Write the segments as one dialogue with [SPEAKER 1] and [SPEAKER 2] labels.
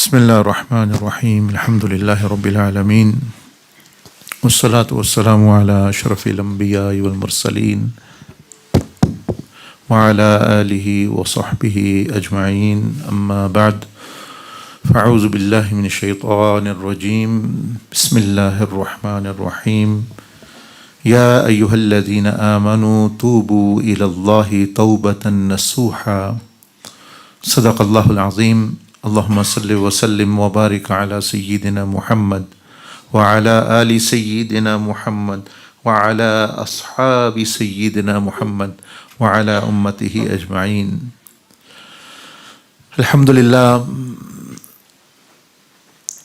[SPEAKER 1] بسم الله الرحمن الرحيم الحمد لله رب العالمين والصلاة والسلام على أشرف الأنبياء والمرسلين وعلى آله وصحبه أجمعين أما بعد فأعوذ بالله من الشيطان الرجيم بسم الله الرحمن الرحيم يا أيها الذين آمنوا توبوا إلى الله توبة نصوحا صدق الله العظيم اللهم صل وسلم وبارك على سيدنا محمد وعلى آل سيدنا محمد وعلى أصحاب سيدنا محمد وعلى أمته أجمعين. Alhamdulillah,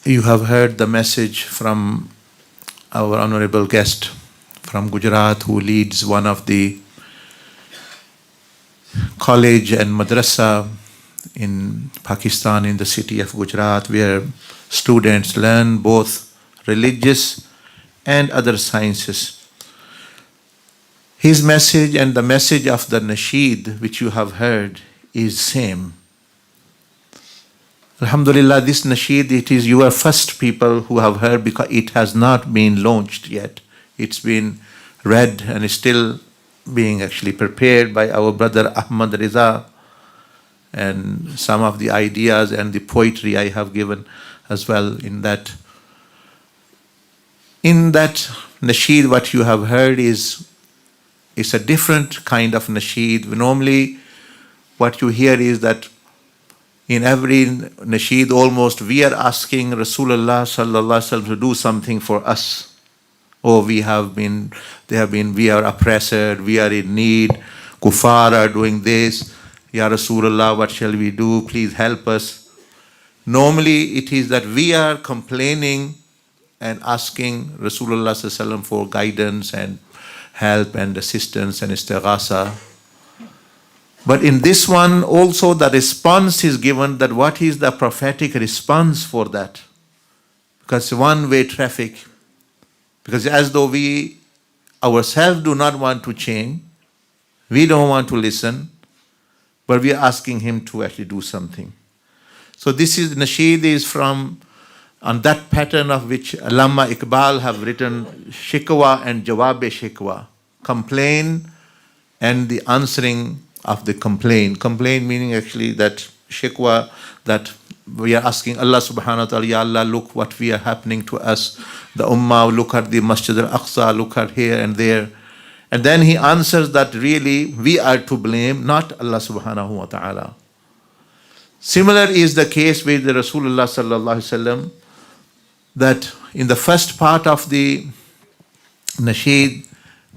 [SPEAKER 1] you have heard the message from our honorable guest from Gujarat who leads one of the college and madrasa in Pakistan, in the city of Gujarat, where students learn both religious and other sciences. His message and the message of the nasheed which you have heard is same. Alhamdulillah, this nasheed, it is your first people who have heard because it has not been launched yet. It's been read and is still being actually prepared by our brother Ahmad Dabbagh, and some of the ideas and the poetry I have given as well in that. In that nasheed, what you have heard is a different kind of nasheed. Normally, what you hear is that in every nasheed, almost we are asking Rasulullah sallallahu alaihi wasallam to do something for us. Oh, we are oppressed, we are in need, kuffar are doing this. Ya Rasulullah, what shall we do? Please help us. Normally, it is that we are complaining and asking Rasulullah sallallahu alaihi wasallam for guidance and help and assistance and istighasa. But in this one also the response is given, that what is the prophetic response for that? Because one-way traffic. Because as though we ourselves do not want to change, we don't want to listen, but we are asking him to actually do something. So this is, nasheed is from, on that pattern of which Allama Iqbal have written, shikwa and jawab-e-shikwa, complain and the answering of the complaint. Complaint meaning actually that shikwa, that we are asking Allah subhanahu wa ta'ala, Ya Allah, look what we are happening to us. The ummah, look at the Masjid al-Aqsa, look at here and there. And then he answers that really we are to blame, not Allah subhanahu wa ta'ala. Similar is the case with the Rasulullah sallallahu alaihi wasallam, that in the first part of the nasheed,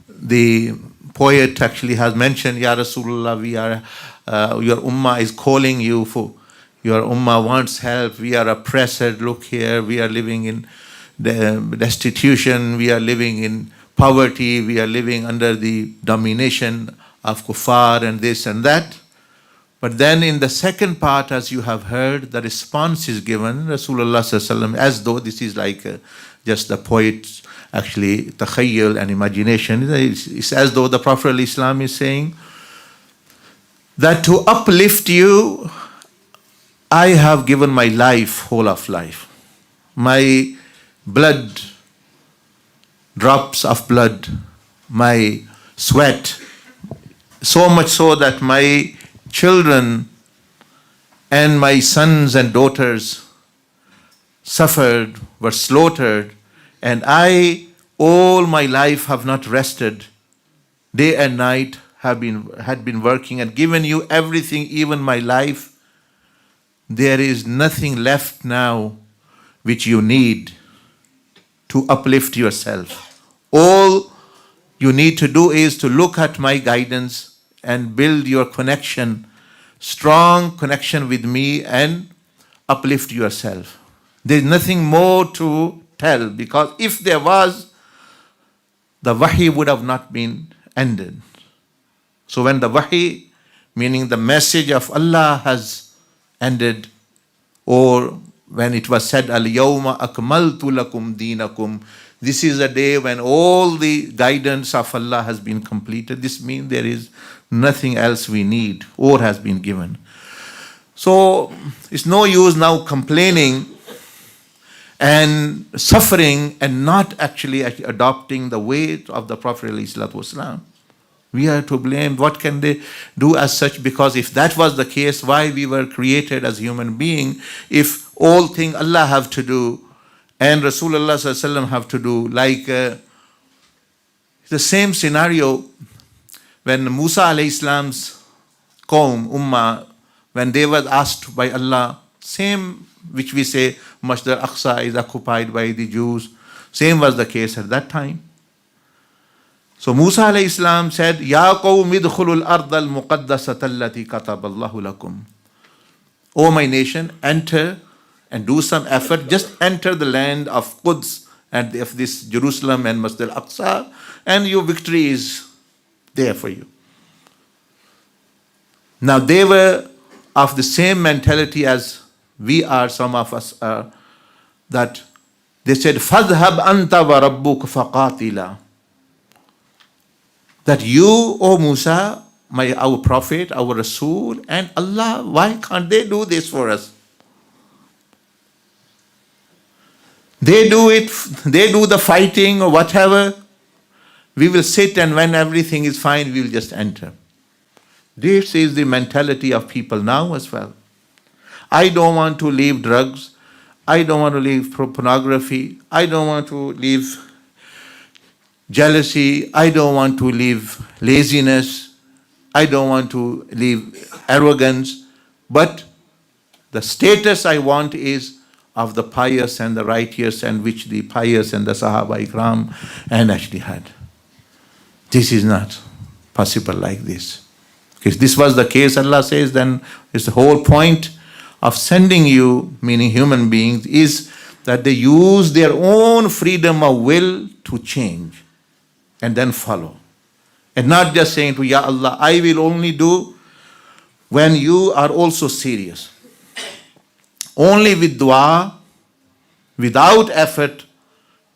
[SPEAKER 1] the poet actually has mentioned, Ya Rasulullah, we are, your ummah is calling you for, your ummah wants help, we are oppressed, look here, we are living in destitution, we are living in poverty, we are living under the domination of kuffar and this and that. But then in the second part, as you have heard, the response is given, Rasulullah sallallahu alaihi wasallam, as though this is like just the poet's actually takhayyul and imagination. It's as though the Prophet al-Islam is saying that to uplift you, I have given my life, whole of life. My blood, drops of blood, my sweat, so much so that my children and my sons and daughters suffered, were slaughtered, and I all my life have not rested, day and night had been working and given you everything, even my life. There is nothing left now which you need to uplift yourself. All you need to do is to look at my guidance and build your connection, strong connection with me, and uplift yourself. There's nothing more to tell, because if there was, the wahi would have not been ended. So when the wahi, meaning the message of Allah, has ended, or when it was said, Al-yawma akmaltu lakum deenakum, this is a day when all the guidance of Allah has been completed. This means there is nothing else we need or has been given. So it's no use now complaining and suffering and not actually adopting the way of the Prophet ﷺ. We are to blame. What can they do as such? Because if that was the case, why we were created as human being? If all things Allah have to do and Rasulullah ﷺ have to do, like the same scenario when Musa alayhi salam's qawm, ummah, when they were asked by Allah, same which we say Masjid al-Aqsa is occupied by the Jews, same was the case at that time. So Musa alayhi salam said, Ya qawm idkhulul ard al-muqaddasata allati kataballahu lakum. O my nation, enter and do some effort, just enter the land of Quds and of this Jerusalem and Masjid al-Aqsa, and your victory is there for you. Now they were of the same mentality as we are, some of us are, that they said, Fadhhab anta wa rabbuk faqatila. That you, O Musa, our prophet, our Rasul, and Allah, why can't they do this for us? They do it, they do the fighting or whatever. We will sit, and when everything is fine, we will just enter. This is the mentality of people now as well. I don't want to leave drugs. I don't want to leave pornography. I don't want to leave jealousy. I don't want to leave laziness. I don't want to leave arrogance. But the status I want is of the pious and the righteous, and which the pious and the Sahaba Ikram and actually had. This is not possible like this. If this was the case, Allah says, then it's the whole point of sending you, meaning human beings, is that they use their own freedom of will to change and then follow. And not just saying to Ya Allah, I will only do when you are also serious. Only with dua, without effort,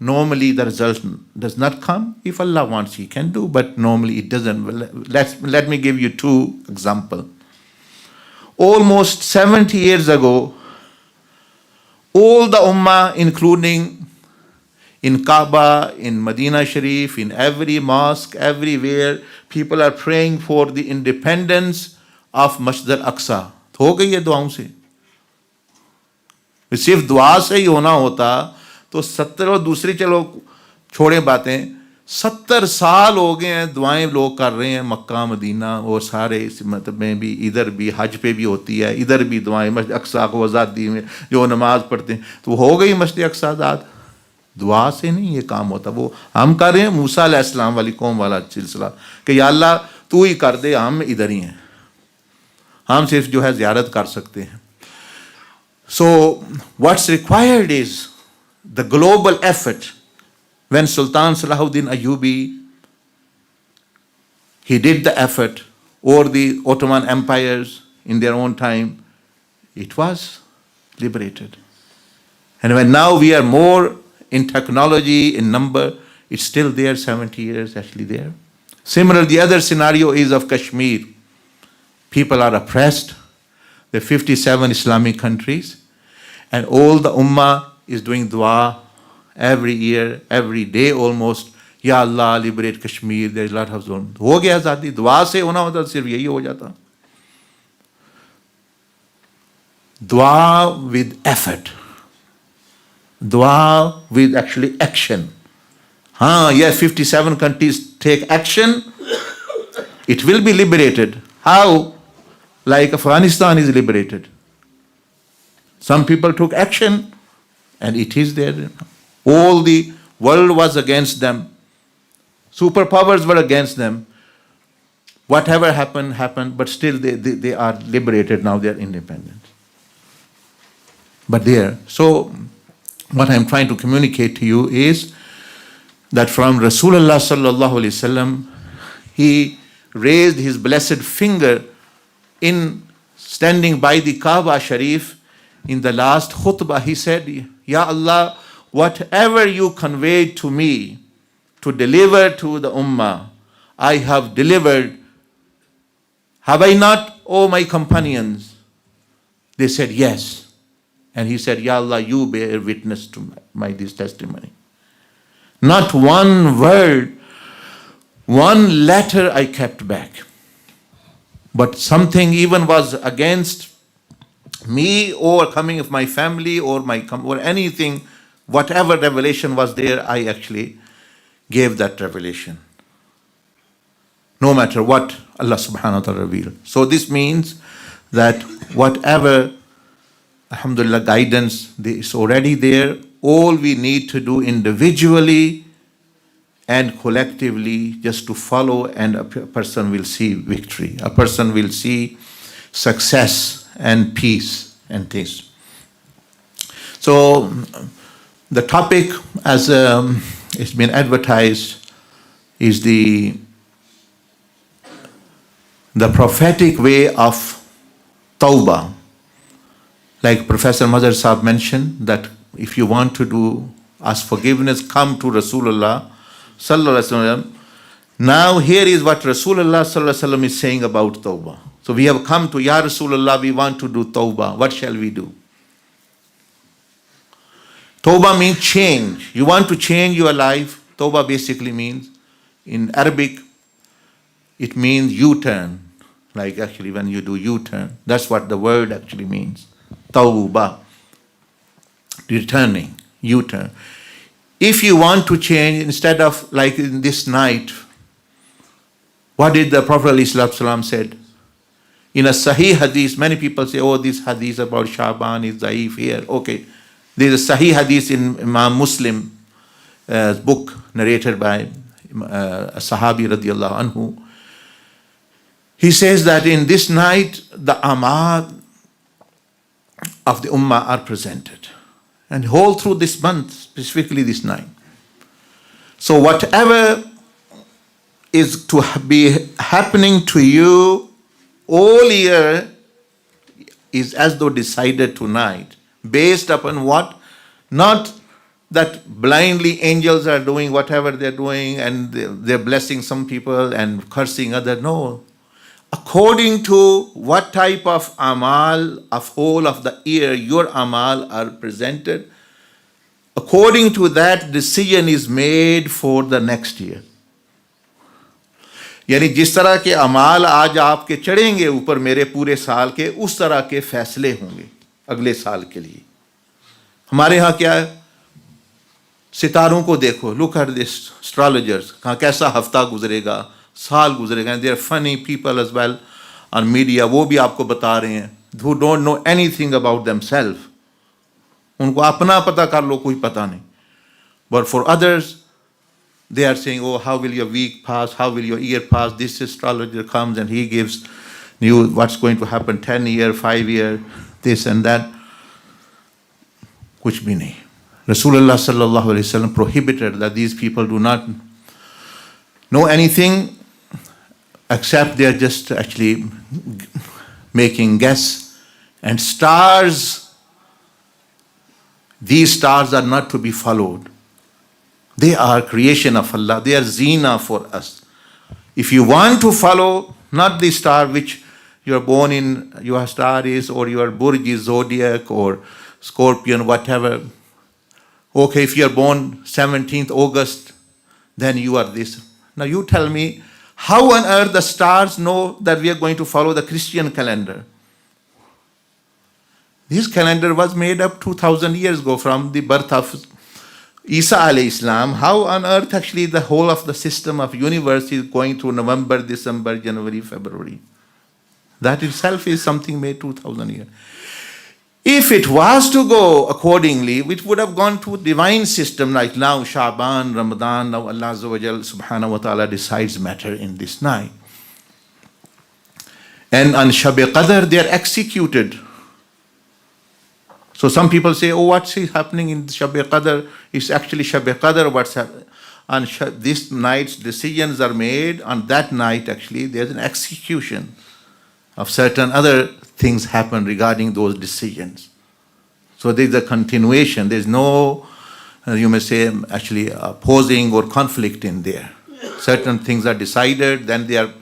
[SPEAKER 1] normally the result does not come. If Allah wants, He can do, but normally it doesn't. Let me give you two examples. Almost 70 years ago, all the Ummah, including in Kaaba, in Medina Sharif, in every mosque, everywhere, people are praying for the independence of Masjid al-Aqsa. हो गई है दुआओं से. सिर्फ दुआ से ही होना होता तो 70 और दूसरी चलो छोड़े बातें, 70 साल हो गए हैं दुआएं लोग कर रहे हैं मक्का मदीना और सारे इस मतलब में भी, इधर भी हज पे भी होती है, इधर भी दुआएं मस्जिद अक्सा को आज़ादी में जो नमाज पढ़ते हैं, तो हो गई मस्जिद अक्सा आज़ाद. दुआ से नहीं ये काम होता. वो हम कर रहे हैं मूसा अलैहिस्सलाम वाली कौम वाला सिलसिला कि या अल्लाह तू ही कर दे, हम इधर ही हैं, हम सिर्फ जो है ज़ियारत कर सकते हैं. So what's required is the global effort. When Sultan Salahuddin Ayyubi, he did the effort, or the Ottoman empires in their own time, it was liberated. And when now we are more in technology, in number, it's still there, 70 years actually there. Similar, the other scenario is of Kashmir. People are oppressed. There are 57 Islamic countries. And all the Ummah is doing dua every year, every day almost. Ya Allah, liberate Kashmir. There is a lot of zone. हो गया आज़ादी. दुआ से होना होता सिर्फ यही हो जाता. Dua with effort. Dua with actually action. Yes, 57 countries take action. It will be liberated. How? Like Afghanistan is liberated. Some people took action and it is there. All the world was against them. Superpowers were against them. Whatever happened, happened, but still they are liberated now, they are independent. But there, so what I'm trying to communicate to you is that from Rasulullah sallallahu alaihi wasallam, he raised his blessed finger in standing by the Kaaba Sharif. In the last khutbah, he said, Ya Allah, whatever you conveyed to me to deliver to the Ummah, I have delivered. Have I not, O my companions? They said, yes. And he said, Ya Allah, you bear witness to this testimony. Not one word, one letter I kept back. But something even was against me or coming of my family or anything, whatever revelation was there, I actually gave that revelation. No matter what Allah subhanahu wa ta'ala revealed. So this means that whatever, alhamdulillah, guidance is already there. All we need to do individually and collectively just to follow, and a person will see victory. A person will see success and peace and things. So the topic, as it's been advertised, is the prophetic way of Tawbah. Like Professor Mazhar Saab mentioned, that if you want to ask forgiveness, come to Rasulullah Sallallahu Alaihi Wasallam. Now here is what Rasulullah Sallallahu Alaihi Wasallam is saying about Tawbah. So we have come to, Ya Rasulullah, we want to do Tawbah. What shall we do? Tawbah means change. You want to change your life. Tawbah basically means, in Arabic, it means U-turn. Like actually when you do U-turn. That's what the word actually means. Tawbah. Returning. U-turn. If you want to change, instead of like in this night, what did the Prophet ﷺ said? In a Sahih Hadith, many people say, oh, this Hadith about Shaban is Zaif here. Okay. There's a Sahih Hadith in Imam Muslim book narrated by a Sahabi radiallahu anhu. He says that in this night, the Amal of the Ummah are presented. And whole through this month, specifically this night. So whatever is to be happening to you all year is as though decided tonight. Based upon what? Not that blindly angels are doing whatever they're doing and they're blessing some people and cursing others. No. According to what type of amal of whole of the year your amal are presented, according to that decision is made for the next year. यानी जिस तरह के अमाल आज आपके चढ़ेंगे ऊपर मेरे पूरे साल के, उस तरह के फैसले होंगे अगले साल के लिए. हमारे यहाँ क्या है, सितारों को देखो, look at this astrologers, कहाँ कैसा हफ्ता गुजरेगा, साल गुजरेगा. They are funny people as well on media, वो भी आपको बता रहे हैं, who don't know anything about themselves. उनको अपना पता कर लो, कोई पता नहीं. But for others, they are saying, oh, how will your week pass? How will your year pass? This astrologer comes and he gives you what's going to happen 10 year, 5 year, this and that. Kuch bhi nahi. Rasulullah sallallahu alaihi wasallam prohibited that these people do not know anything except they are just actually making guess. And stars, these stars are not to be followed. They are creation of Allah. They are zina for us. If you want to follow not the star which you are born in, your star is, or your Burj is Zodiac or Scorpion, whatever. Okay, if you are born 17th August, then you are this. Now you tell me, how on earth the stars know that we are going to follow the Christian calendar? This calendar was made up 2000 years ago from the birth of Isa alayhi salam. How on earth actually the whole of the system of universe is going through November, December, January, February? That itself is something made 2000 years. If it was to go accordingly, it would have gone to divine system like now Shaban, Ramadan, now Allah Azza wa Jal subhanahu wa ta'ala decides matter in this night. And on Shab-e-Qadr they are executed. So some people say, oh, what's happening in Shab-e-Qadr? It's actually Shab-e-Qadr what's happening. On this night's decisions are made. On that night, actually, there's an execution of certain other things happen regarding those decisions. So there's a continuation. There's no, you may say, actually opposing or conflict in there. Certain things are decided, then they are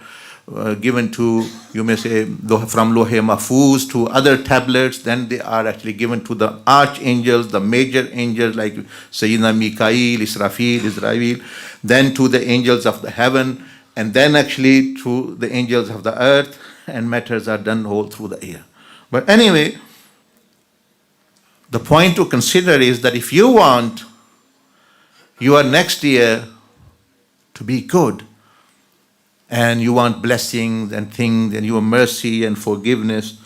[SPEAKER 1] given to, you may say, from Lohe Mahfuz to other tablets. Then they are actually given to the archangels, the major angels like Sayyidina Mikael, Israfil, Israel, then to the angels of the heaven, and then actually to the angels of the earth, and matters are done all through the air. But anyway, the point to consider is that if you want your next year to be good, and you want blessings and things, and your mercy and forgiveness,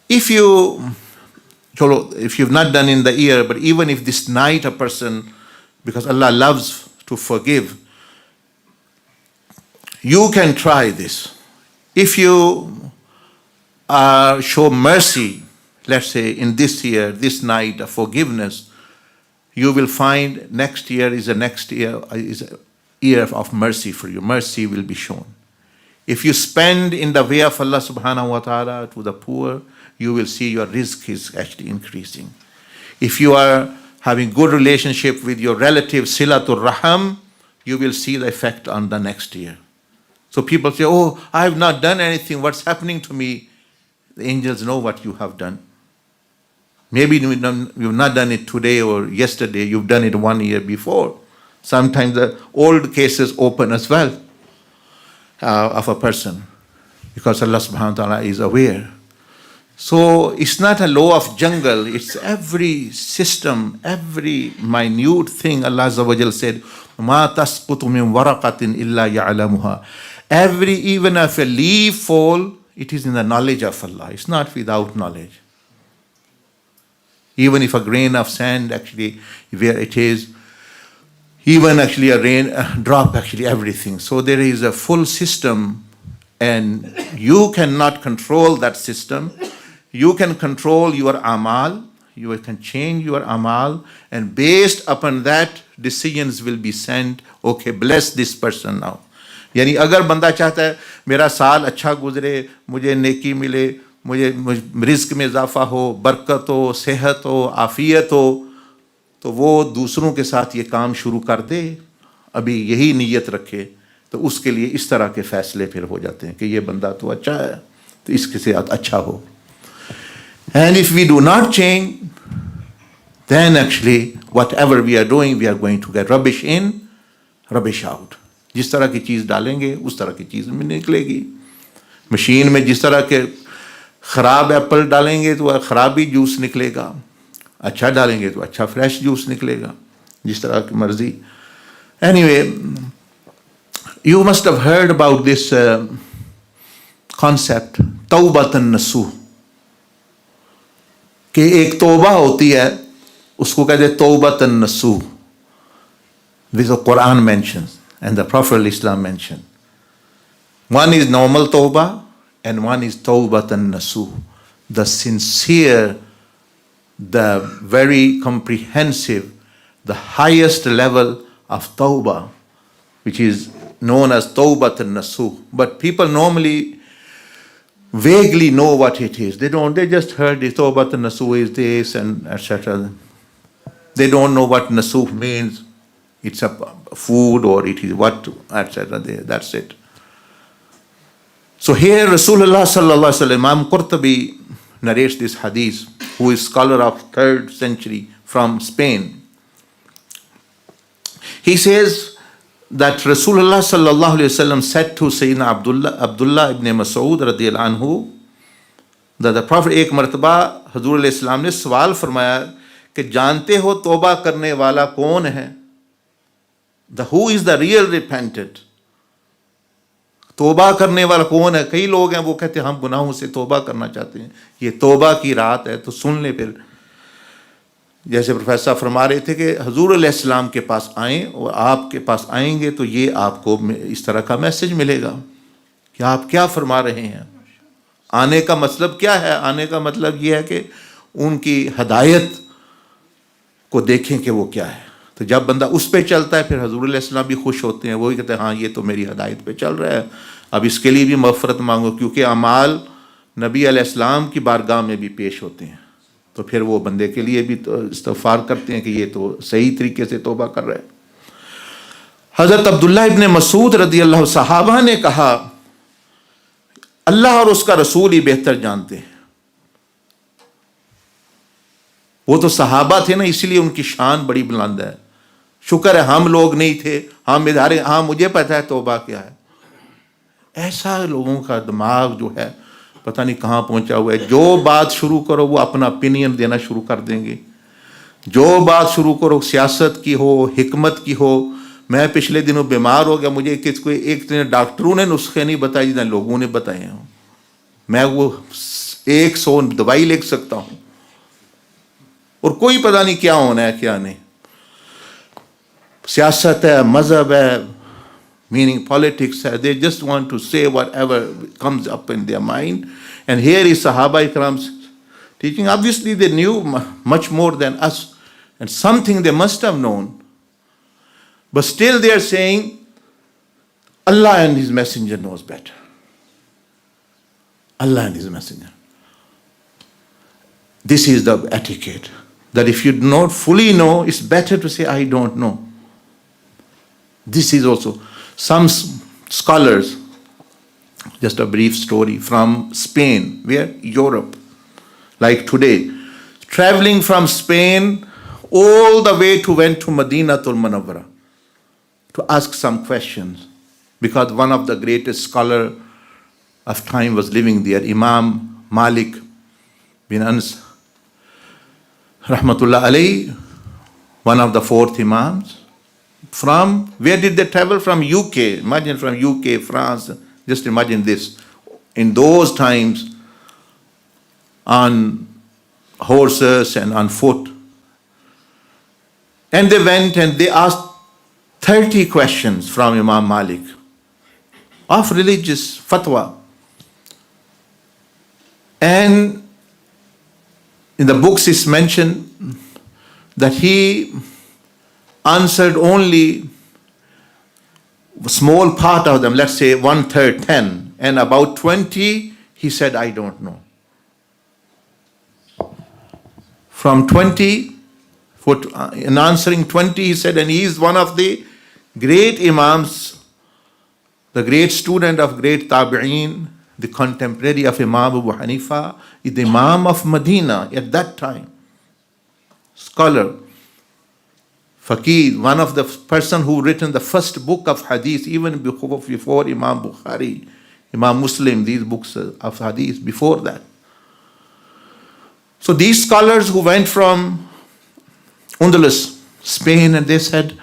[SPEAKER 1] if you've not done in the year, but even if this night a person, because Allah loves to forgive, you can try this. If you show mercy, let's say in this year, this night of forgiveness, you will find next year is a year of mercy for you. Mercy will be shown. If you spend in the way of Allah subhanahu wa ta'ala to the poor, you will see your rizq is actually increasing. If you are having good relationship with your relative, silatul raham, you will see the effect on the next year. So people say, oh, I have not done anything. What's happening to me? The angels know what you have done. Maybe you've not done it today or yesterday. You've done it 1 year before. Sometimes the old cases open as well of a person, because Allah subhanahu wa ta'ala is aware. So it's not a law of jungle. It's every system, every minute thing. Allah Azza wa Jal said, مَا تَسْقُطُ مِنْ وَرَقَةٍ إِلَّا يَعْلَمُهَا. Even if a leaf fall, it is in the knowledge of Allah. It's not without knowledge. Even if a grain of sand, actually, where it is, even actually a rain drop, actually everything. So there is a full system, and you cannot control that system. You can control your amal. You can change your amal, and based upon that, decisions will be sent. Okay, bless this person now. यानी अगर बंदा चाहता है मेरा साल अच्छा गुजरे, मुझे नेकी मिले, मुझे रिस्क में इजाफा हो, बरकत हो, सेहत हो, आफियत हो, तो वो दूसरों के साथ ये काम शुरू कर दे, अभी यही नीयत रखे, तो उसके लिए इस तरह के फैसले फिर हो जाते हैं कि ये बंदा तो अच्छा है, तो इसके साथ अच्छा हो. And if we do not change, then actually whatever we are doing, we are going to get rubbish in, rubbish out. जिस तरह की चीज़ डालेंगे उस तरह की चीज़ में निकलेगी. मशीन में जिस तरह के ख़राब एप्पल डालेंगे तो ख़राब ही जूस निकलेगा, अच्छा डालेंगे तो अच्छा फ्रेश जूस निकलेगा, जिस तरह की मर्जी. Anyway, you must have heard about this concept, तौबतन नसूह, कि एक तौबा होती है, उसको कहते हैं तौबतन नसूह, which the Quran mentions and the Prophet Islam mentioned. One is normal tawbah and one is tawbatan nasuh, the sincere, the very comprehensive, the highest level of tawbah, which is known as tawbatan nasuh. But people normally vaguely know what it is. They just heard it, tawbatan nasuh is this and etc. They don't know what nasuh means. It's a food or it is what, etc. That's it. So here Rasulullah sallallahu alaihi wasallam, Imam Qurtubi narrates this hadith, who is scholar of 3rd century from Spain. He says that Rasulullah sallallahu alaihi wasallam said to Sayyidina Abdullah ibn Mas'ud radiyallahu anhu, that the Prophet एक मरतबा हजूर अलैहिस्सलाम ने सवाल फरमाया कि जानते हो तौबा करने वाला कौन है? Who is the real repentant? तौबा करने वाला कौन है? कई लोग हैं वो कहते हैं हम गुनाहों से तौबा करना चाहते हैं, ये तौबा की रात है, तो सुन ले. फिर जैसे प्रोफेसर फरमा रहे थे कि हजूर अलैहिस्सलाम के पास आएँ और आपके पास आएंगे तो ये आपको इस तरह का मैसेज मिलेगा कि आप क्या फरमा रहे हैं. आने का मतलब क्या है? आने का मतलब ये है कि उनकी हदायत को देखें कि वो क्या है. तो जब बंदा उस पे चलता है, फिर हजूर अलैहिस्सलाम भी खुश होते हैं, वो ही कहते हैं हाँ ये तो मेरी हदायत पे चल रहा है, अब इसके लिए भी मग़फ़िरत मांगो, क्योंकि अमाल नबी अलैहिस्सलाम की बारगाह में भी पेश होते हैं. तो फिर वो बंदे के लिए भी तो इस्तग़फ़ार करते हैं कि ये तो सही तरीके से तौबा कर रहा है. हजरत अब्दुल्ला इब्न मसूद रदी अल्लाह सहाबा ने कहा, अल्लाह और उसका रसूल ही बेहतर जानते हैं। वो तो सहाबा थे ना, इसलिए उनकी शान बड़ी बुलंद है। शुक्र है हम लोग नहीं थे, हम इधारे, हाँ मुझे पता है तौबा क्या है। ऐसा लोगों का दिमाग जो है पता नहीं कहाँ पहुंचा हुआ है। जो बात शुरू करो वो अपना ओपिनियन देना शुरू कर देंगे। जो बात शुरू करो सियासत की हो, हिकमत की हो। मैं पिछले दिनों बीमार हो गया, मुझे किसको एक डॉक्टरों ने नुस्खे नहीं बताए जितना लोगों ने बताए हों। मैं वो 100 दवाई लिख सकता हूँ और कोई पता नहीं क्या होना है क्या नहीं। सियासत है, मजहब है, meaning politics, they just want to say whatever comes up in their mind. And here is Sahaba Ikram's teaching. Obviously they knew much more than us, and something they must have known. But still they are saying, Allah and His Messenger knows better. Allah and His Messenger. This is the etiquette. That if you don't fully know, it's better to say, I don't know. This is also some scholars, just a brief story from Spain, where Europe, like today, traveling from Spain all the way went to Madinatul Munawwara to ask some questions, because one of the greatest scholar of time was living there, Imam Malik bin Anas, Rahmatullah alayhi, one of the fourth Imams. From where did they travel? From UK. Imagine, from UK, France. Just imagine this. In those times, on horses and on foot. And they went and they asked 30 questions from Imam Malik of religious fatwa. And in the books it's mentioned that he answered only a small part of them, let's say 1/3, 10, and about 20 he said, I don't know. From 20, in answering 20 he said, and he is one of the great Imams, the great student of great Tabi'een, the contemporary of Imam Abu Hanifa, is the Imam of Medina at that time, scholar, Faqih, one of the person who written the first book of hadith, even before Imam Bukhari, Imam Muslim, these books of hadith, before that. So these scholars who went from Andalus, Spain, and they said,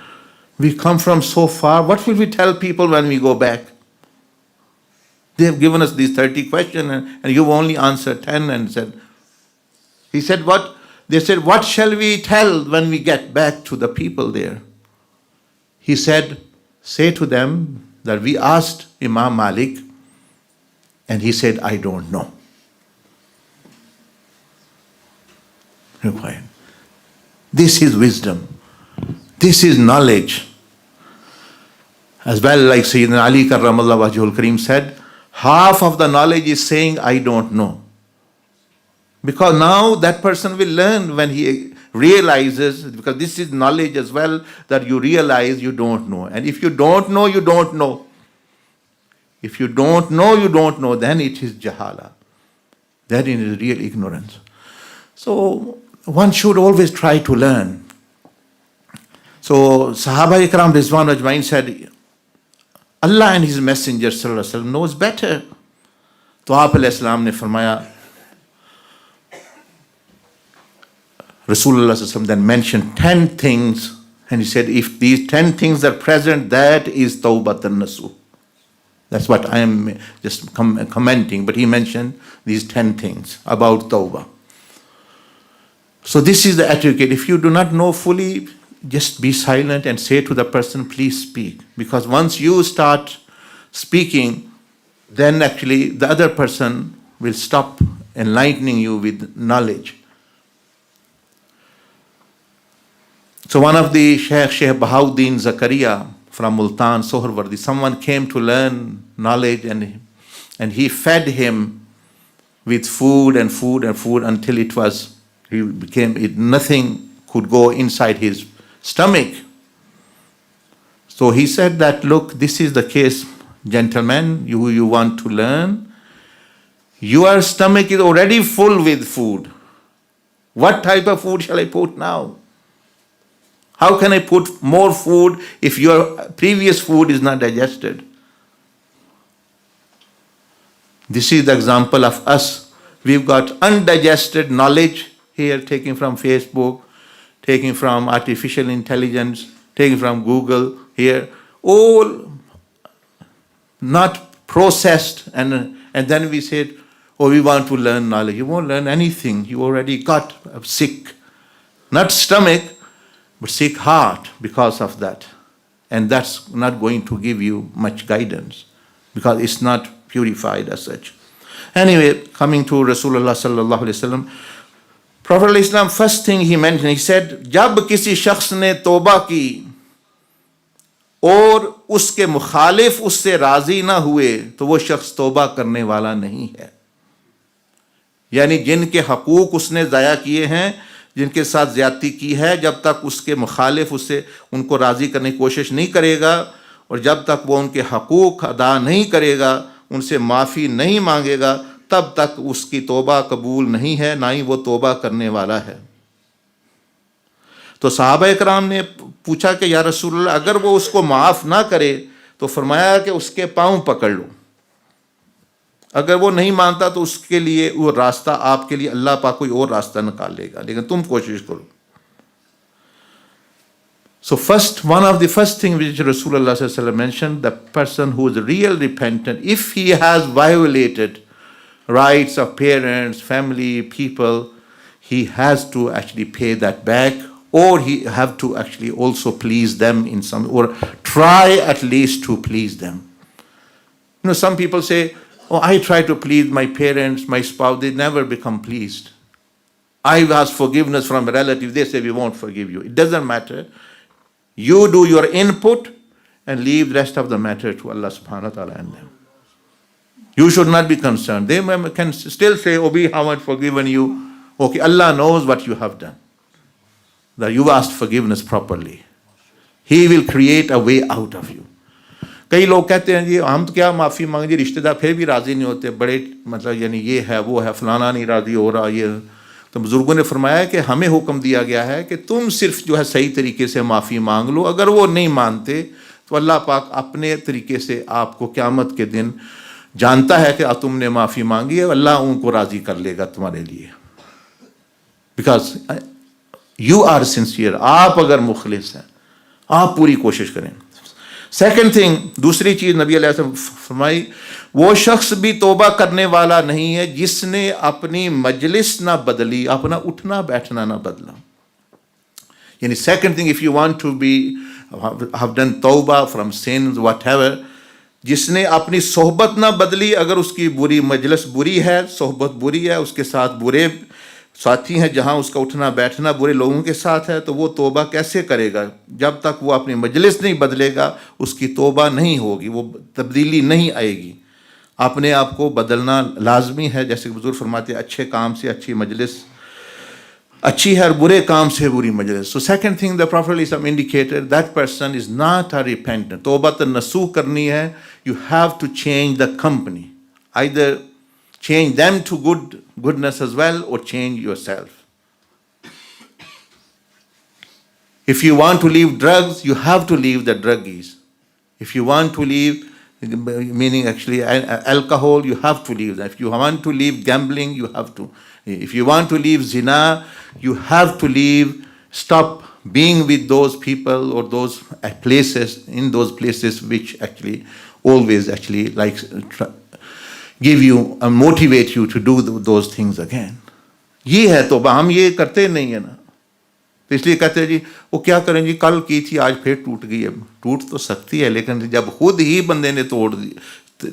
[SPEAKER 1] we come from so far, what will we tell people when we go back? They have given us these 30 questions and you've only answered 10 and said, he said, what? They said, what shall we tell when we get back to the people there? He said, say to them that we asked Imam Malik and he said, I don't know. This is wisdom. This is knowledge. As well, like Sayyidina Ali Karramallahu Wajhul Kareem said, half of the knowledge is saying, I don't know. Because now that person will learn when he realizes, because this is knowledge as well, that you realize you don't know. And if you don't know, you don't know. If you don't know, you don't know, then it is jahala. That is real ignorance. So one should always try to learn. So Sahaba Ikram Rizwan Ajmain said, Allah and His Messenger Sallallahu Alaihi Wasallam knows better. तो आप अलैहिस्सलाम ने फरमाया, Rasulullah Sallallahu Alaihi Wasallam then mentioned 10 things, and he said, if these 10 things are present, that is Tawbat al-Nasuh. That's what I am just commenting, but he mentioned these 10 things about Tawbah. So this is the etiquette. If you do not know fully, just be silent and say to the person, please speak. Because once you start speaking, then actually the other person will stop enlightening you with knowledge. So one of the Sheikh Bahauddin Zakaria from Multan, Sohrawardi, someone came to learn knowledge and he fed him with food and food and food until nothing could go inside his stomach. So he said that, look, this is the case, gentlemen, you want to learn. Your stomach is already full with food. What type of food shall I put now? How can I put more food if your previous food is not digested? This is the example of us. We've got undigested knowledge here, taken from Facebook, taken from artificial intelligence, taken from Google here, all not processed. And then we said, oh, we want to learn knowledge. You won't learn anything. You already got a sick, not stomach, but sick heart because of that. And that's not going to give you much guidance because it's not purified as such. Anyway, coming to Rasulullah sallallahu alaihi wasallam, Prophet Islam, first thing he mentioned, he said, जब किसी शख्स ने तौबा की और उसके मुखालिफ उससे राजी ना हुए तो वो शख्स तौबा करने वाला नहीं है। यानी जिनके हकूक उसने ज़ाया किए हैं, जिनके साथ ज़्यादती की है, जब तक उसके मुखालिफ उससे उनको राज़ी करने की कोशिश नहीं करेगा और जब तक वो उनके हकूक अदा नहीं करेगा, उनसे माफ़ी नहीं मांगेगा, तब तक उसकी तौबा कबूल नहीं है, ना ही वो तौबा करने वाला है। तो सहाबा इकराम ने पूछा कि या रसूलल्लाह, अगर वो उसको माफ़ ना करे तो फरमाया कि उसके पाँव पकड़ लो। अगर वो नहीं मानता तो उसके लिए वो रास्ता, आपके लिए अल्लाह पाक कोई और रास्ता निकालेगा, लेकिन तुम कोशिश करो। So one of the first things which Rasulullah sallallahu alaihi wasallam mentioned, the person who is real repentant, if he has violated rights of parents, family, people, he has to actually pay that back, or he have to actually also please them in some, or try at least to please them. You know, some people say, oh, I try to please my parents, my spouse, they never become pleased. I ask forgiveness from a relative, they say we won't forgive you. It doesn't matter. You do your input and leave the rest of the matter to Allah subhanahu wa ta'ala and them. You should not be concerned. They can still say, oh, we haven't forgiven you. Okay, Allah knows what you have done. That you asked forgiveness properly. He will create a way out of you. कई लोग कहते हैं जी हम तो क्या माफ़ी मांगे, रिश्तेदार फिर भी राज़ी नहीं होते, बड़े मतलब यानी ये है वो है, फलाना नहीं राज़ी हो रहा ये। तो बुज़ुर्गों ने फरमाया कि हमें हुक्म दिया गया है कि तुम सिर्फ जो है सही तरीके से माफ़ी मांग लो, अगर वो नहीं मानते तो अल्लाह पाक अपने तरीके से आपको क़यामत के दिन जानता है कि तुमने माफ़ी मांगी है, अल्लाह उनको राज़ी कर लेगा तुम्हारे लिए, बिकॉज यू आर सिंसियर। आप अगर मुखलिस हैं, आप पूरी कोशिश करें। सेकंड थिंग, दूसरी चीज़ नबी अलैहि सल्लम फरमाई, वो शख्स भी तौबा करने वाला नहीं है जिसने अपनी मजलिस ना बदली, अपना उठना बैठना ना बदला। यानी second thing, if you want to be have done तौबा फ्रॉम सिन्स व्हाटएवर, जिसने अपनी सोहबत ना बदली, अगर उसकी बुरी मजलिस बुरी है, सोहबत बुरी है, उसके साथ बुरे साथी हैं, जहाँ उसका उठना बैठना बुरे लोगों के साथ है, तो वो तौबा कैसे करेगा? जब तक वो अपनी मजलिस नहीं बदलेगा उसकी तौबा नहीं होगी, वो तब्दीली नहीं आएगी। अपने आप को बदलना लाजमी है, जैसे बुजुर्ग फरमाते हैं अच्छे काम से अच्छी मजलिस अच्छी है और बुरे काम से बुरी मजलिस। So second thing the prophet Islam indicated that person is not a repentant. तौबा नसूह करनी है, you have to change the company, either change them to goodness as well, or change yourself. If you want to leave drugs, you have to leave the druggies. If you want to leave, meaning actually alcohol, you have to leave that. If you want to leave gambling, you have to. If you want to leave zina, you have to leave, stop being with those people or those places, in those places which actually always actually like give you and motivate you to do those things again. ये है तौबा, हम ये करते नहीं है ना, तो इसलिए कहते हैं जी वो क्या करें जी, कल की थी आज फिर टूट गई। अब टूट तो सकती है, लेकिन जब खुद ही बंदे ने तोड़ दी,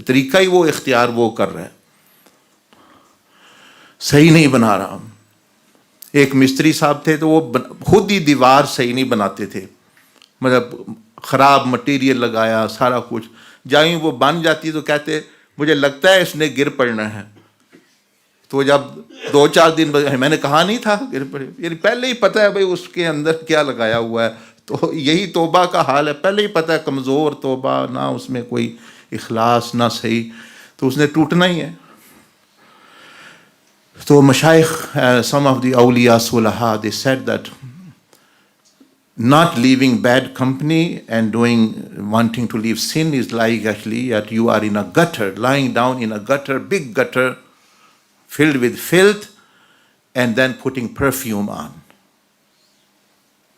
[SPEAKER 1] तरीका ही वो इख्तियार वो कर रहा है, सही नहीं बना रहा। एक मिस्त्री साहब थे तो वो खुद ही दीवार सही नहीं बनाते थे, मतलब ख़राब मटेरियल लगाया सारा कुछ, जहाँ वो बन जाती तो कहते मुझे लगता है इसने गिर पड़ना है। तो जब 2-4 दिन मैंने कहा नहीं था गिर पड़े, यानी पहले ही पता है भाई उसके अंदर क्या लगाया हुआ है, तो यही तौबा का हाल है, पहले ही पता है कमज़ोर तौबा, ना उसमें कोई इखलास ना सही, तो उसने टूटना ही है। तो मशाइख, some of the awliya sulaha, they said that not leaving bad company and wanting to leave sin is like actually that you are in a gutter, lying down in a gutter, big gutter filled with filth, and then putting perfume on.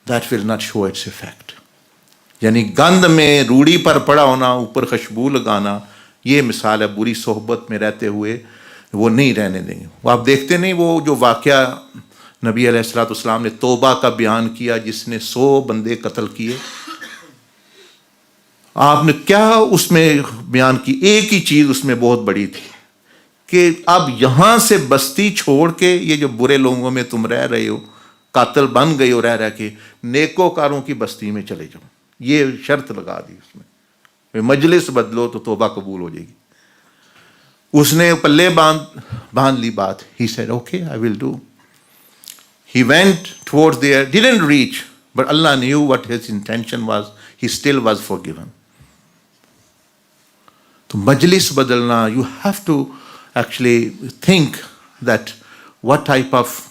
[SPEAKER 1] That will not show its effect. यानी गंद में रूढ़ी पर पड़ा होना, ऊपर खुशबू लगाना, ये मिसाल है बुरी सोहबत में रहते हुए वो नहीं रहने देंगे। वो आप देखते नहीं, वो जो वाक़या नबी अलैहिस्सलाम ने तौबा का बयान किया जिसने 100 बंदे कत्ल किए, आपने क्या उसमें बयान की? एक ही चीज़ उसमें बहुत बड़ी थी कि अब यहाँ से बस्ती छोड़ के ये जो बुरे लोगों में तुम रह रहे हो, कातिल बन गए हो रह रह के, नेकोकारों की बस्ती में चले जाओ। ये शर्त लगा दी उसमें, मजलिस बदलो तो तौबा कबूल हो जाएगी। उसने पल्ले बांध ली बात। He said, okay, I will do. He went towards there, didn't reach, but Allah knew what his intention was. He still was forgiven. तो मजलिस बदलना, you have to actually think that what type of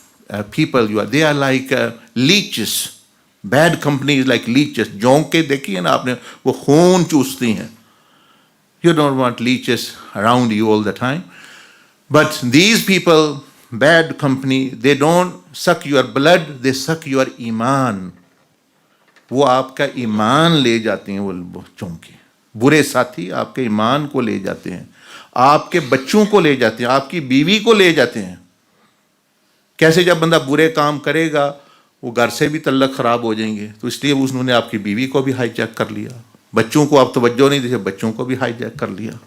[SPEAKER 1] people you are. They are like leeches. Bad company is like leeches. जोंके देखी है ना आपने, वो खून चूसती हैं। You don't want leeches around you all the time. But these people, bad company, they don't suck your blood, they suck your iman. वो आपका ईमान ले जाते हैं, वो चौंके। बुरे साथी आपके ईमान को ले जाते हैं, आपके बच्चों को ले जाते हैं, आपकी बीवी को ले जाते हैं। कैसे? जब बंदा बुरे काम करेगा वो घर से भी तल्लक ख़राब हो जाएंगे, तो इसलिए उन्होंने आपकी बीवी को भी हाईजैक कर लिया, बच्चों को आप तवज्जो नहीं देते, बच्चों को भी हाईजैक कर लिया,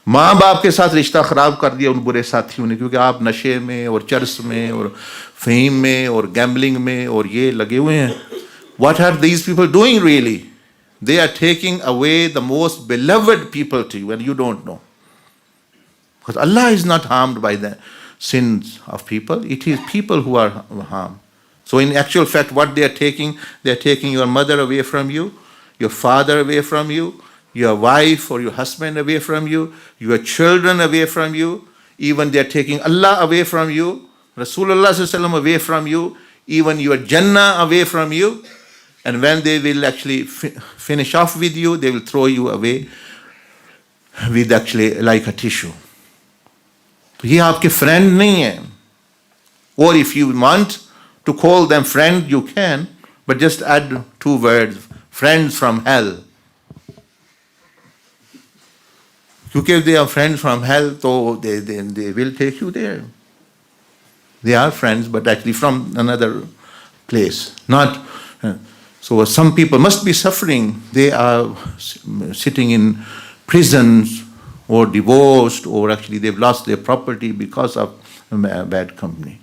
[SPEAKER 1] माँ बाप के साथ रिश्ता ख़राब कर दिया उन बुरे साथियों ने, क्योंकि आप नशे में और चर्स में और फ़हीम में और गैम्बलिंग में और ये लगे हुए हैं। What are these people doing really? They are taking away the most beloved people to you and you don't know. Because Allah is not harmed by the sins of people. It is people who are harmed. So in actual fact, what they are taking your mother away from you, your father away from you, your wife or your husband away from you, your children away from you, even they are taking Allah away from you, Rasulullah sallallahu alaihi wasallam away from you, even your Jannah away from you. And when they will actually finish off with you, they will throw you away with actually like a tissue. तो ये आपके friend नहीं है. Or if you want to call them friend, you can, but just add 2 words, friends from hell. क्योंकि if they are friends from hell, तो they will take you there. They are friends, but actually from another place. Not. So some people must be suffering. They are sitting in prisons or divorced, or actually they've lost their property because of bad company.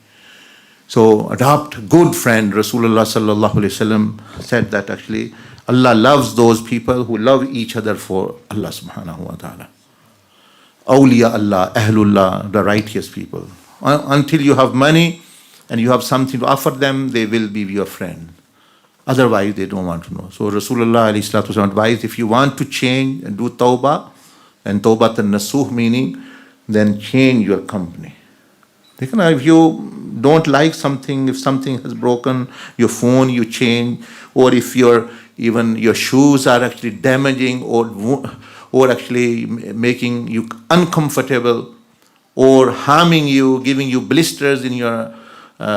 [SPEAKER 1] So adopt good friend. Rasulullah sallallahu alaihi wasallam said that actually Allah loves those people who love each other for Allah subhanahu wa ta'ala. Awliya Allah, Ahlullah, the righteous people. Until you have money and you have something to offer them, they will be your friend. Otherwise, they don't want to know. So Rasulullah alayhi salatu wasallam advised, if you want to change and do tawbah, and tawbah an-nasuh meaning, then change your company. If you don't like something, if something has broken, your phone you change, or if even your shoes are actually damaging or actually making you uncomfortable or harming you, giving you blisters in your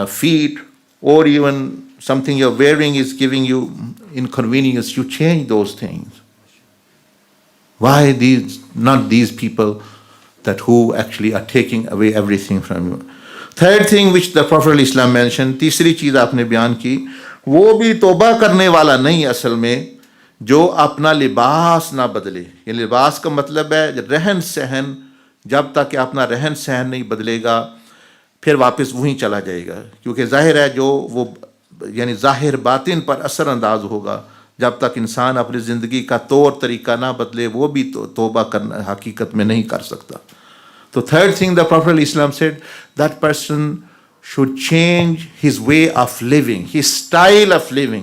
[SPEAKER 1] feet, or even something you're wearing is giving you inconvenience, you change those things. Why not these people that who actually are taking away everything from you? Third thing which the Prophet Islam mentioned, तीसरी चीज़ आपने बयान की, वो भी तौबा करने वाला नहीं असल में, जो अपना लिबास ना बदले। ये लिबास का मतलब है रहन सहन, जब तक कि अपना रहन सहन नहीं बदलेगा फिर वापस वहीं चला जाएगा, क्योंकि जाहिर है जो वो यानी ज़ाहिर बातिन पर असर अंदाज होगा। जब तक इंसान अपनी ज़िंदगी का तौर तरीका ना बदले वो भी तौबा करना हकीकत में नहीं कर सकता। तो third thing the Prophet Islam said, that person should change his way of living, his style of living.